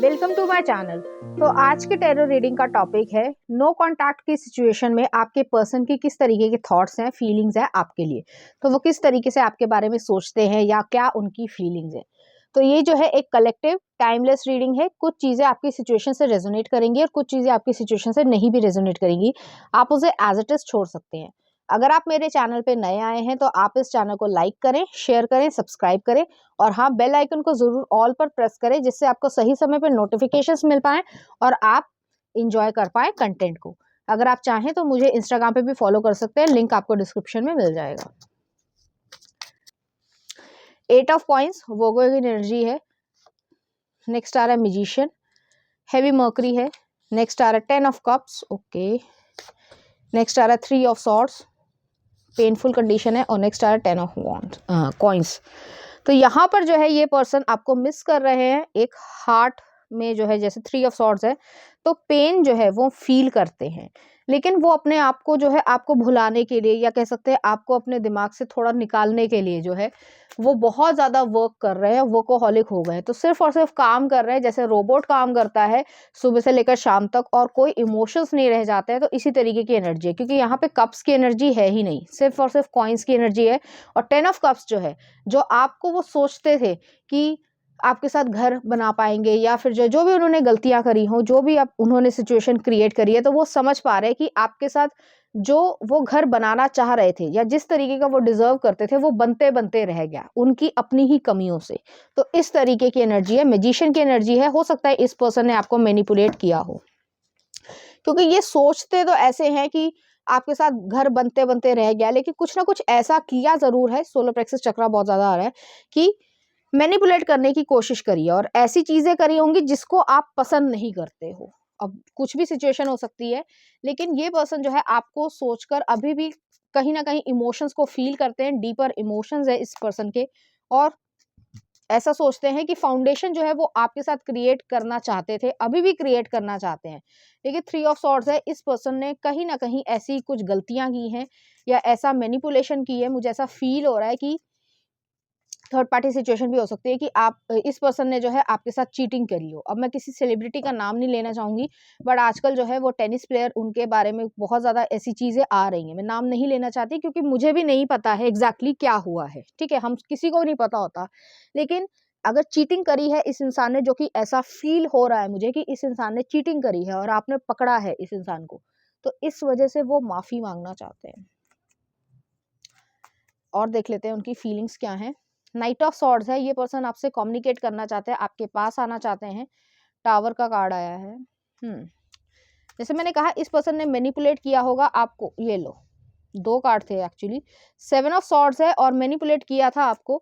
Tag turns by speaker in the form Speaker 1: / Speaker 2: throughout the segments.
Speaker 1: Welcome to my channel. तो आज के टैरो रीडिंग का टॉपिक है नो कॉन्टैक्ट की सिचुएशन में आपके पर्सन की किस तरीके के थॉट्स हैं, फीलिंग्स हैं आपके लिए। तो वो किस तरीके से आपके बारे में सोचते हैं या क्या उनकी फीलिंग्स हैं। तो ये जो है एक कलेक्टिव टाइमलेस रीडिंग है। कुछ चीज़ें आपकी सिचुएशन से रेजोनेट करेंगी और कुछ चीज़ें आपकी सिचुएशन से नहीं भी रेजोनेट करेंगी। आप उसे एज इट इज छोड़ सकते हैं। अगर आप मेरे चैनल पे नए आए हैं तो आप इस चैनल को लाइक करें, शेयर करें, सब्सक्राइब करें और हाँ, बेल आइकन को जरूर ऑल पर प्रेस करें जिससे आपको सही समय पर नोटिफिकेशंस मिल पाए और आप इंजॉय कर पाए कंटेंट को। अगर आप चाहें तो मुझे इंस्टाग्राम पे भी फॉलो कर सकते हैं, लिंक आपको डिस्क्रिप्शन में मिल जाएगा। 8 ऑफ कॉइंस वोगो की एनर्जी है। नेक्स्ट आ रहा है मैजिशियन, हैवी मर्करी है। नेक्स्ट आ रहा है 10 ऑफ कप्स, ओके। नेक्स्ट आ रहा है 3 ऑफ सॉर्ड्स, पेनफुल कंडीशन है। और नेक्स्ट आ रहा है 10 ऑफ वॉन्ड कॉइंस। तो यहाँ पर जो है ये पर्सन आपको मिस कर रहे हैं। एक हार्ट में जो है जैसे 3 ऑफ सॉर्ड्स है तो पेन जो है वो फील करते हैं, लेकिन वो अपने आप को जो है आपको भुलाने के लिए या कह सकते हैं आपको अपने दिमाग से थोड़ा निकालने के लिए जो है वो बहुत ज़्यादा वर्क कर रहे हैं, वर्कोहॉलिक हो गए हैं। तो सिर्फ और सिर्फ काम कर रहे हैं जैसे रोबोट काम करता है सुबह से लेकर शाम तक और कोई इमोशंस नहीं रह जाते हैं। तो इसी तरीके की एनर्जी है, क्योंकि यहाँ पे कप्स की एनर्जी है ही नहीं, सिर्फ और सिर्फ कॉइन्स की एनर्जी है। और 10 ऑफ कप्स जो है, जो आपको वो सोचते थे कि आपके साथ घर बना पाएंगे या फिर जो जो भी उन्होंने गलतियां करी हो, जो भी आप उन्होंने सिचुएशन क्रिएट करी है, तो वो समझ पा रहे हैं कि आपके साथ जो वो घर बनाना चाह रहे थे या जिस तरीके का वो डिजर्व करते थे वो बनते बनते रह गया उनकी अपनी ही कमियों से। तो इस तरीके की एनर्जी है, मैजिशियन की एनर्जी है। हो सकता है इस पर्सन ने आपको मैनिपुलेट किया हो, क्योंकि ये सोचते तो ऐसे हैं कि आपके साथ घर बनते बनते रह गया, लेकिन कुछ ना कुछ ऐसा किया जरूर है। सोलर प्लेक्सस चक्रा बहुत ज्यादा आ रहा है कि मैनिपुलेट करने की कोशिश करी है और ऐसी चीजें करी होंगी जिसको आप पसंद नहीं करते हो। अब कुछ भी सिचुएशन हो सकती है, लेकिन ये पर्सन जो है आपको सोचकर अभी भी कहीं ना कहीं इमोशंस को फील करते हैं। डीपर इमोशंस है इस पर्सन के और ऐसा सोचते हैं कि फाउंडेशन जो है वो आपके साथ क्रिएट करना चाहते थे, अभी भी क्रिएट करना चाहते हैं। लेकिन 3 ऑफ सॉर्ड्स है, इस पर्सन ने कहीं ना कहीं ऐसी कुछ गलतियां की हैं या ऐसा मैनिपुलेशन की है। मुझे ऐसा फील हो रहा है कि थर्ड पार्टी सिचुएशन भी हो सकती है कि आप इस पर्सन ने जो है आपके साथ चीटिंग करी हो। अब मैं किसी सेलिब्रिटी का नाम नहीं लेना चाहूंगी, बट आजकल जो है वो टेनिस प्लेयर, उनके बारे में बहुत ज्यादा ऐसी चीजें आ रही हैं। मैं नाम नहीं लेना चाहती क्योंकि मुझे भी नहीं पता है एग्जैक्टली क्या हुआ है, ठीक है, हम किसी को नहीं पता होता। लेकिन अगर चीटिंग करी है इस इंसान ने, जो कि ऐसा फील हो रहा है मुझे कि इस इंसान ने चीटिंग करी है और आपने पकड़ा है इस इंसान को, तो इस वजह से वो माफी मांगना चाहते हैं। और देख लेते हैं उनकी फीलिंग्स क्या हैं। नाइट ऑफ सॉर्ड्स है, ये पर्सन आपसे कम्युनिकेट करना चाहते हैं, आपके पास आना चाहते हैं। टावर का कार्ड आया है। जैसे मैंने कहा इस पर्सन ने मैनिपुलेट किया होगा आपको। ये लो, 2 कार्ड थे एक्चुअली। 7 ऑफ सॉर्ड्स है और मैनिपुलेट किया था आपको,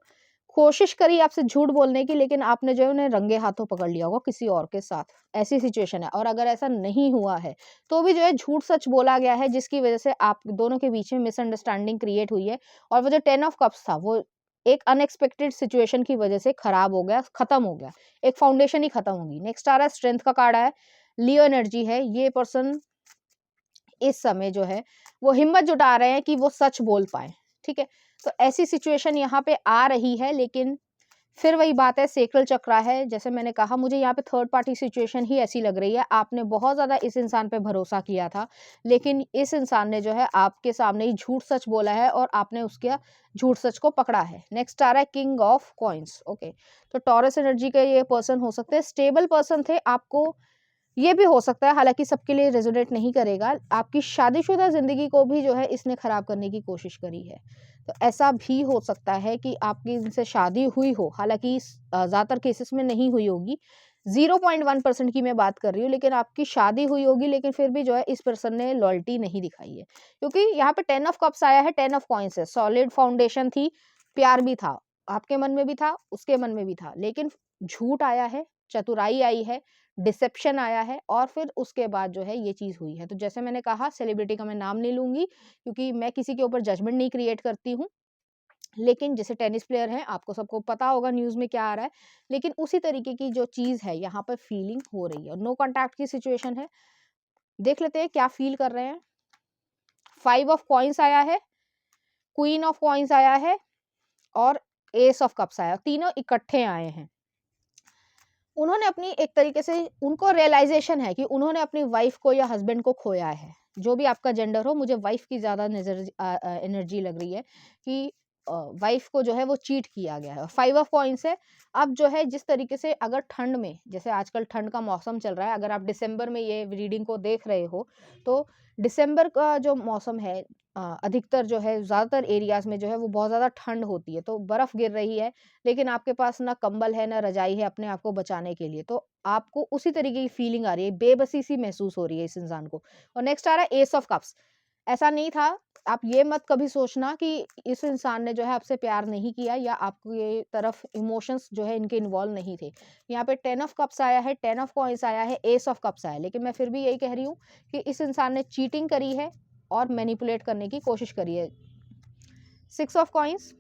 Speaker 1: कोशिश करी आपसे झूठ बोलने की, लेकिन आपने जो है उन्हें रंगे हाथों पकड़ लिया होगा किसी और के साथ। ऐसी सिचुएशन है। और अगर ऐसा नहीं हुआ है तो भी जो है झूठ सच बोला गया है, जिसकी वजह से आप दोनों के बीच में मिसअंडरस्टैंडिंग क्रिएट हुई है। और वो जो 10 ऑफ कप्स था वो एक अनएक्सपेक्टेड सिचुएशन की वजह से खराब हो गया, खत्म हो गया, एक फाउंडेशन ही खत्म होगी। नेक्स्ट आ रहा है स्ट्रेंथ का कार्ड है, लियो एनर्जी है। ये पर्सन इस समय जो है वो हिम्मत जुटा रहे हैं कि वो सच बोल पाए, ठीक है। तो ऐसी सिचुएशन यहाँ पे आ रही है, लेकिन फिर वही बात है, सेक्रल चक्रा है। जैसे मैंने कहा मुझे यहाँ पे थर्ड पार्टी सिचुएशन ही ऐसी लग रही है। आपने बहुत ज्यादा इस इंसान पे भरोसा किया था, लेकिन इस इंसान ने जो है आपके सामने ही झूठ सच बोला है और आपने उसके झूठ सच को पकड़ा है। नेक्स्ट आ रहा है किंग ऑफ कॉइन्स, ओके। तो टॉरस एनर्जी का ये पर्सन हो सकते हैं, स्टेबल पर्सन थे। आपको ये भी हो सकता है, हालांकि सबके लिए रेजोनेट नहीं करेगा, आपकी शादीशुदा जिंदगी को भी जो है इसने खराब करने की कोशिश करी है। तो ऐसा भी हो सकता है कि आपकी इनसे शादी हुई हो, हालांकि ज्यादातर केसेस में नहीं हुई होगी। 0.1% की मैं बात कर रही हूँ, लेकिन आपकी शादी हुई होगी, लेकिन फिर भी जो है इस पर्सन ने लॉयल्टी नहीं दिखाई है। क्योंकि यहाँ पे 10 ऑफ कप्स आया है, 10 ऑफ कॉइंस है। सॉलिड फाउंडेशन थी, प्यार भी था, आपके मन में भी था, उसके मन में भी था, लेकिन झूठ आया है, चतुराई आई है, डिसेप्शन आया है और फिर उसके बाद जो है ये चीज हुई है। तो जैसे मैंने कहा सेलिब्रिटी का मैं नाम नहीं लूंगी क्योंकि मैं किसी के ऊपर जजमेंट नहीं क्रिएट करती हूँ। लेकिन जैसे टेनिस प्लेयर हैं, आपको सबको पता होगा न्यूज में क्या आ रहा है, लेकिन उसी तरीके की जो चीज है यहाँ पर फीलिंग हो रही है। नो कॉन्टैक्ट की सिचुएशन है, देख लेते हैं क्या फील कर रहे हैं। 5 ऑफ कॉइन्स आया है, क्वीन ऑफ कॉइन्स आया है और एस ऑफ कप्स आया, तीनों इकट्ठे आए हैं। उन्होंने अपनी एक तरीके से उनको रियलाइजेशन है कि उन्होंने अपनी वाइफ को या हस्बैंड को खोया है। जो भी आपका जेंडर हो, मुझे वाइफ की ज़्यादा एनर्जी लग रही है कि वाइफ को जो है वो चीट किया गया है। 5 ऑफ कॉइन्स है। अब जो है जिस तरीके से अगर ठंड में, जैसे आजकल ठंड का मौसम चल रहा है, अगर आप दिसंबर में ये रीडिंग को देख रहे हो, तो दिसंबर का जो मौसम है, अधिकतर जो है ज़्यादातर एरियाज़ में जो है वो बहुत ज़्यादा ठंड होती है, तो बर्फ़ गिर रही है, लेकिन आपके पास ना कंबल है, ना रज़ाई है अपने आप को बचाने के लिए, तो आपको उसी तरीके की फीलिंग आ रही है, बेबसी-सी महसूस हो रही है इस इंसान को। और नेक्स्ट आ रहा है एस ऑफ कप्स। ऐसा नहीं था, आप ये मत कभी सोचना कि इस इंसान ने जो है आपसे प्यार नहीं किया या आपकी तरफ इमोशंस जो है इनके इन्वॉल्व नहीं थे। यहाँ पे 10 ऑफ कप्स आया है, 10 ऑफ कॉइन्स आया है, एस ऑफ कप्स आया है, लेकिन मैं फिर भी यही कह रही हूँ कि इस इंसान ने चीटिंग करी है और मैनिपुलेट करने की कोशिश करी है। 6 ऑफ कॉइन्स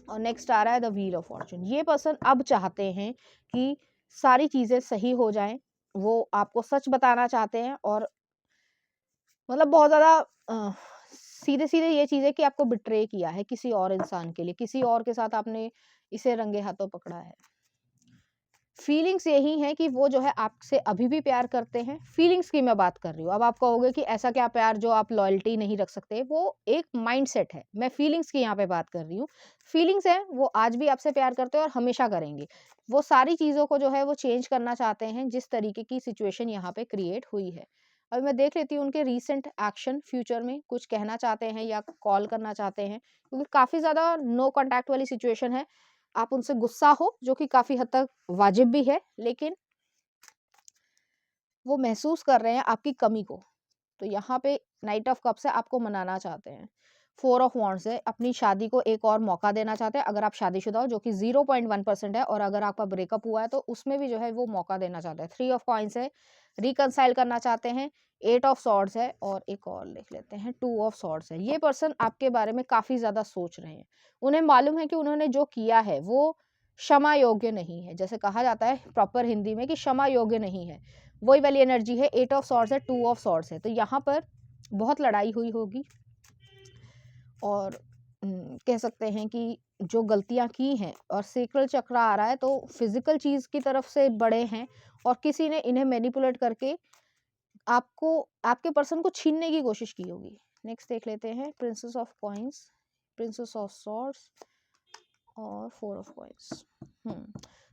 Speaker 1: और नेक्स्ट आ रहा है द व्हील ऑफ फॉर्चून। ये पर्सन अब चाहते हैं कि सारी चीज़ें सही हो जाएँ, वो आपको सच बताना चाहते हैं और मतलब बहुत ज़्यादा सीधे-सीधे ये चीज़ है कि आपको बिट्रे किया है किसी और इंसान के लिए, किसी और के साथ आपने इसे रंगे हाथों पकड़ा है। फीलिंग्स यही हैं कि वो जो है आपसे अभी भी प्यार करते हैं, फीलिंग्स की मैं बात कर रही हूँ। अब आप कहोगे कि ऐसा क्या प्यार जो आप लॉयल्टी नहीं रख सकते, वो एक माइंडसेट है। मैं फीलिंग्स की यहाँ पे बात कर रही हूँ। फीलिंग्स हैं, वो आज भी आपसे प्यार करते हैं और हमेशा करेंगे। वो सारी चीज़ों को जो है वो चेंज करना चाहते हैं, जिस तरीके की सिचुएशन यहाँ पे क्रिएट हुई है। अब मैं देख लेती हूँ उनके रीसेंट एक्शन, फ्यूचर में कुछ कहना चाहते हैं या कॉल करना चाहते हैं, क्योंकि काफ़ी ज़्यादा नो कॉन्टैक्ट वाली सिचुएशन है। आप उनसे गुस्सा हो, जो कि काफ़ी हद तक वाजिब भी है, लेकिन वो महसूस कर रहे हैं आपकी कमी को। तो यहाँ पे नाइट ऑफ कप्स है, आपको मनाना चाहते हैं। 4 ऑफ वांड्स है, अपनी शादी को एक और मौका देना चाहते हैं, अगर आप शादीशुदा हो, जो कि 0.1% है, और अगर आपका ब्रेकअप हुआ है तो उसमें भी जो है वो मौका देना चाहते हैं। 3 ऑफ कॉइन्स है, रिकंसाइल करना चाहते हैं। 8 ऑफ सॉर्ड्स है और एक और लिख लेते हैं, 2 ऑफ सॉर्ड्स है। ये पर्सन आपके बारे में काफ़ी ज़्यादा सोच रहे हैं। उन्हें मालूम है कि उन्होंने जो किया है वो क्षमा योग्य नहीं है। जैसे कहा जाता है प्रॉपर हिंदी में कि क्षमा योग्य नहीं है, वही वाली एनर्जी है। 8 ऑफ सॉर्ड्स है, 2 ऑफ सॉर्ड्स है, तो यहाँ पर बहुत लड़ाई हुई होगी और कह सकते हैं कि जो गलतियाँ की हैं, और सेक्रल चक्र आ रहा है तो फिजिकल चीज़ की तरफ से बड़े हैं और किसी ने इन्हें मैनिपुलेट करके आपको, आपके पर्सन को छीनने की कोशिश की होगी। नेक्स्ट देख लेते हैं princess of coins, princess of swords और 4 ऑफ कॉइन्स।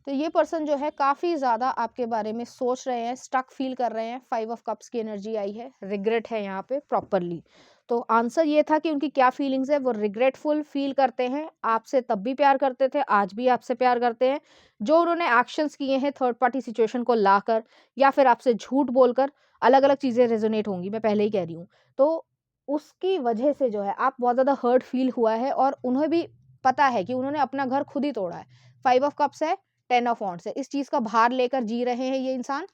Speaker 1: तो ये पर्सन जो है काफ़ी ज़्यादा आपके बारे में सोच रहे हैं, स्टक फील कर रहे हैं। 5 ऑफ कप्स की एनर्जी आई है, रिग्रेट है यहाँ पे प्रॉपरली। तो आंसर ये था कि उनकी क्या फीलिंग्स है, वो रिग्रेटफुल फील करते हैं। आपसे तब भी प्यार करते थे, आज भी आपसे प्यार करते हैं। जो उन्होंने एक्शंस किए हैं थर्ड पार्टी सिचुएशन को लाकर या फिर आपसे झूठ बोलकर, अलग-अलग चीज़ें रेजोनेट होंगी, मैं पहले ही कह रही हूँ। तो उसकी वजह से जो है आप बहुत ज़्यादा हर्ट फील हुआ है और उन्हें भी पता है कि उन्होंने अपना घर खुद ही तोड़ा है। 5 ऑफ कप्स है, 10 ऑफ वांड्स है, इस चीज़ का भार लेकर जी रहे हैं ये इंसान।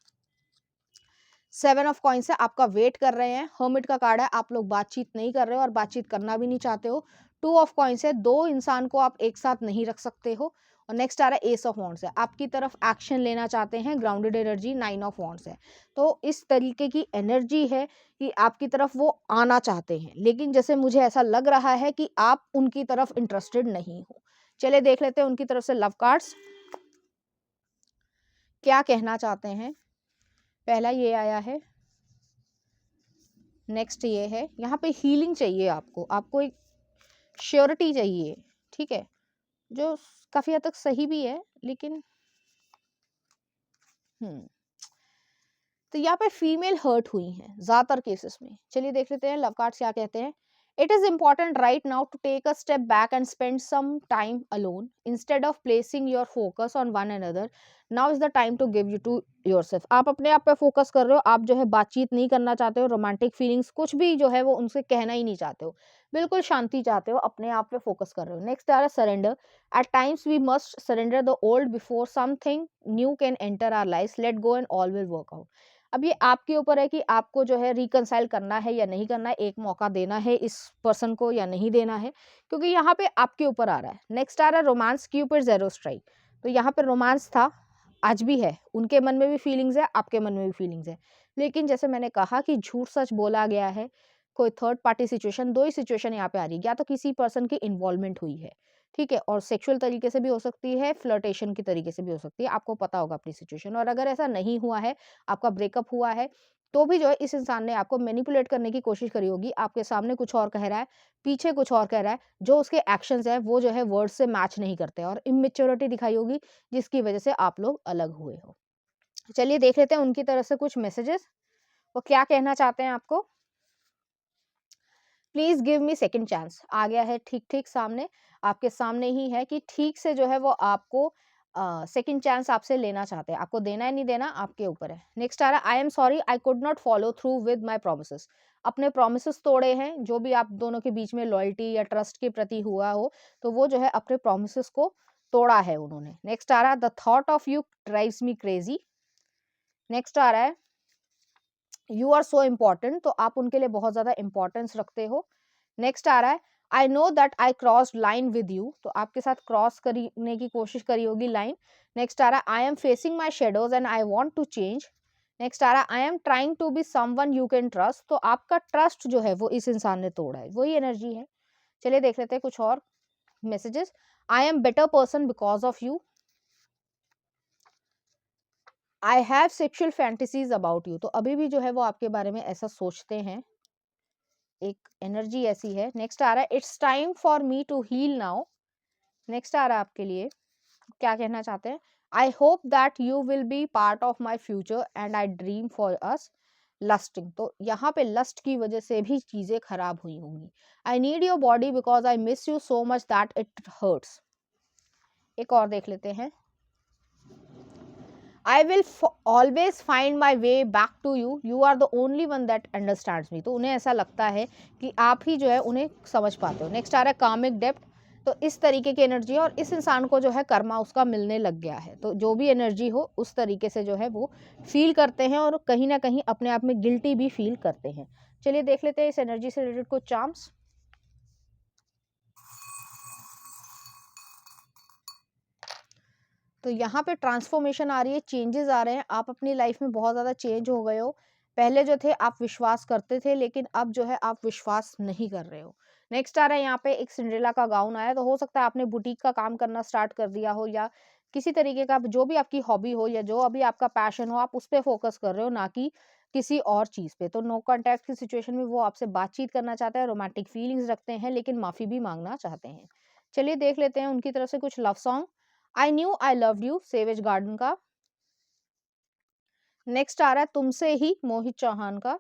Speaker 1: 7 ऑफ कॉइन्स है, आपका वेट कर रहे हैं। हर्मिट का कार्ड है, आप लोग बातचीत नहीं कर रहे हो और बातचीत करना भी नहीं चाहते हो। 2 ऑफ कॉइन्स है, 2 इंसान को आप एक साथ नहीं रख सकते हो। और नेक्स्ट आ रहा है एस ऑफ वांड्स है, आपकी तरफ एक्शन लेना चाहते हैं। ग्राउंडेड एनर्जी 9 ऑफ वांड्स है। तो इस तरीके की एनर्जी है कि आपकी तरफ वो आना चाहते हैं, लेकिन जैसे मुझे ऐसा लग रहा है कि आप उनकी तरफ इंटरेस्टेड नहीं हो। चलिए देख लेते हैं उनकी तरफ से लव कार्ड्स क्या कहना चाहते हैं। पहला ये आया है, नेक्स्ट ये है। यहाँ पे हीलिंग चाहिए आपको, आपको एक श्योरिटी चाहिए, ठीक है, जो काफ़ी हद तक सही भी है, लेकिन तो यहाँ पे फीमेल हर्ट हुई हैं ज़्यादातर केसेस में। चलिए देख लेते हैं लव कार्ड्स क्या कहते हैं। It is important right now to take a step back and spend some time alone instead of placing your focus on one another. Now is the time to give you to yourself. आप अपने आप पे focus कर रहे हो, आप जो है बातचीत नहीं करना चाहते हो, रोमांटिक फीलिंग्स कुछ भी जो है वो उनसे कहना ही नहीं चाहते हो, बिल्कुल शांति चाहते हो, अपने आप पे फोकस कर रहे हो। नेक्स्ट आ रहा है surrender. At times we must surrender the old before something new can enter our life. Let go and all will work out. अब ये आपके ऊपर है कि आपको जो है रिकंसाइल करना है या नहीं करना है, एक मौका देना है इस पर्सन को या नहीं देना है, क्योंकि यहाँ पे आपके ऊपर आ रहा है। नेक्स्ट आ रहा है रोमांस, क्यूपिड ज़ेरो स्ट्राइक। तो यहाँ पे रोमांस था, आज भी है, उनके मन में भी फीलिंग्स है, आपके मन में भी फीलिंग्स है, लेकिन जैसे मैंने कहा कि झूठ सच बोला गया है। कोई थर्ड पार्टी सिचुएशन, दो ही सिचुएशन यहाँ पे आ रही है, या तो किसी पर्सन की इन्वॉल्वमेंट हुई है, ठीक है, और सेक्सुअल तरीके से भी हो सकती है, फ्लर्टेशन की तरीके से भी हो सकती है, आपको पता होगा अपनी सिचुएशन। और अगर ऐसा नहीं हुआ है, आपका ब्रेकअप हुआ है, तो भी जो है इस इंसान ने आपको मैनिपुलेट करने की कोशिश करी होगी, आपके सामने कुछ और कह रहा है, पीछे कुछ और कह रहा है, जो उसके एक्शंस है वो जो है वर्ड से मैच नहीं करते और इमेच्योरिटी दिखाई होगी, जिसकी वजह से आप लोग अलग हुए हो। चलिए देख लेते हैं उनकी तरफ से कुछ मैसेजेस, वो क्या कहना चाहते हैं आपको। Please give me second chance, आ गया है ठीक ठीक सामने, आपके सामने ही है कि ठीक से जो है वो आपको सेकंड चांस आपसे लेना चाहते हैं, आपको देना है नहीं देना आपके ऊपर है। नेक्स्ट आ रहा है, I am sorry I could not follow through with my promise, अपने प्रोमिस तोड़े हैं, जो भी आप दोनों के बीच में लॉयल्टी या ट्रस्ट के प्रति हुआ हो, तो वो जो है अपने प्रोमिस को तोड़ा है उन्होंने। नेक्स्ट आ रहा है, the thought of you drives me crazy. Next आ रहा है, यू आर सो इम्पॉर्टेंट, तो आप उनके लिए बहुत ज्यादा इंपॉर्टेंस रखते हो। नेक्स्ट आ रहा है, I know that I cross line with you, तो आपके साथ क्रॉस करने की कोशिश करी होगी लाइन। नेक्स्ट आ रहा है, I am facing my shadows and I want to change. Next आ रहा है, I am trying to be someone you can trust, तो आपका ट्रस्ट जो है वो इस इंसान ने तोड़ा है, वही एनर्जी है। चलिए देख लेते हैं कुछ और messages. I am better person because of you, I have sexual fantasies about you, तो अभी भी जो है वो आपके बारे में ऐसा सोचते हैं, एक एनर्जी ऐसी है। नेक्स्ट आ रहा है, it's time for me to heal now. Next आ रहा है आपके लिए, क्या कहना चाहते हैं, I hope that you will be part of my future and I dream for us lasting, तो यहाँ पे लस्ट की वजह से भी चीजें खराब हुई होंगी। I need your body because I miss you so much that it hurts. एक और देख लेते हैं, I will always find my way back to you. You are the only one that understands me. तो उन्हें ऐसा लगता है कि आप ही जो है उन्हें समझ पाते हो। नेक्स्ट आ रहा है कामिक डेप्थ, तो इस तरीके की एनर्जी है और इस इंसान को जो है कर्मा उसका मिलने लग गया है, तो जो भी एनर्जी हो उस तरीके से जो है वो फील करते हैं और कहीं ना कहीं अपने आप में गिल्टी भी फील करते हैं। चलिए देख लेते हैं इस एनर्जी से रिलेटेड कुछ चार्म्स। तो यहाँ पे ट्रांसफॉर्मेशन आ रही है, चेंजेस आ रहे हैं, आप अपनी लाइफ में बहुत ज़्यादा चेंज हो गए हो। पहले जो थे आप विश्वास करते थे, लेकिन अब जो है आप विश्वास नहीं कर रहे हो। नेक्स्ट आ रहा है यहाँ पे एक सिंड्रेला का गाउन आया, तो हो सकता है आपने बुटीक का काम करना स्टार्ट कर दिया हो, या किसी तरीके का जो भी आपकी हॉबी हो या जो अभी आपका पैशन हो, आप उस पर फोकस कर रहे हो, ना कि किसी और चीज़ पे। तो नो कॉन्टैक्ट की सिचुएशन में वो आपसे बातचीत करना चाहते हैं, रोमांटिक फीलिंग्स रखते हैं, लेकिन माफ़ी भी मांगना चाहते हैं। चलिए देख लेते हैं उनकी तरफ से कुछ love song. I knew I loved you, Savage Garden का। नेक्स्ट आ रहा है तुमसे ही, मोहित चौहान का।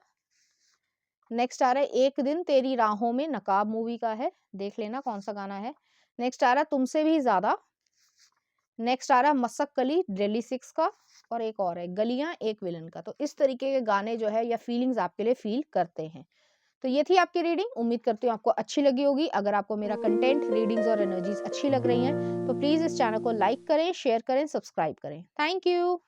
Speaker 1: नेक्स्ट आ रहा है एक दिन तेरी राहों में, नकाब मूवी का है, देख लेना कौन सा गाना है। नेक्स्ट आ रहा है तुमसे भी ज्यादा। नेक्स्ट आ रहा है मसक कली, डेली 6 का। और एक और है गलियां एक विलन का। तो इस तरीके के गाने जो है या फीलिंग्स आपके लिए फील करते हैं। तो ये थी आपकी रीडिंग, उम्मीद करती हूँ आपको अच्छी लगी होगी। अगर आपको मेरा कंटेंट, रीडिंग्स और एनर्जीज अच्छी लग रही हैं तो प्लीज इस चैनल को लाइक करें, शेयर करें, सब्सक्राइब करें। Thank you.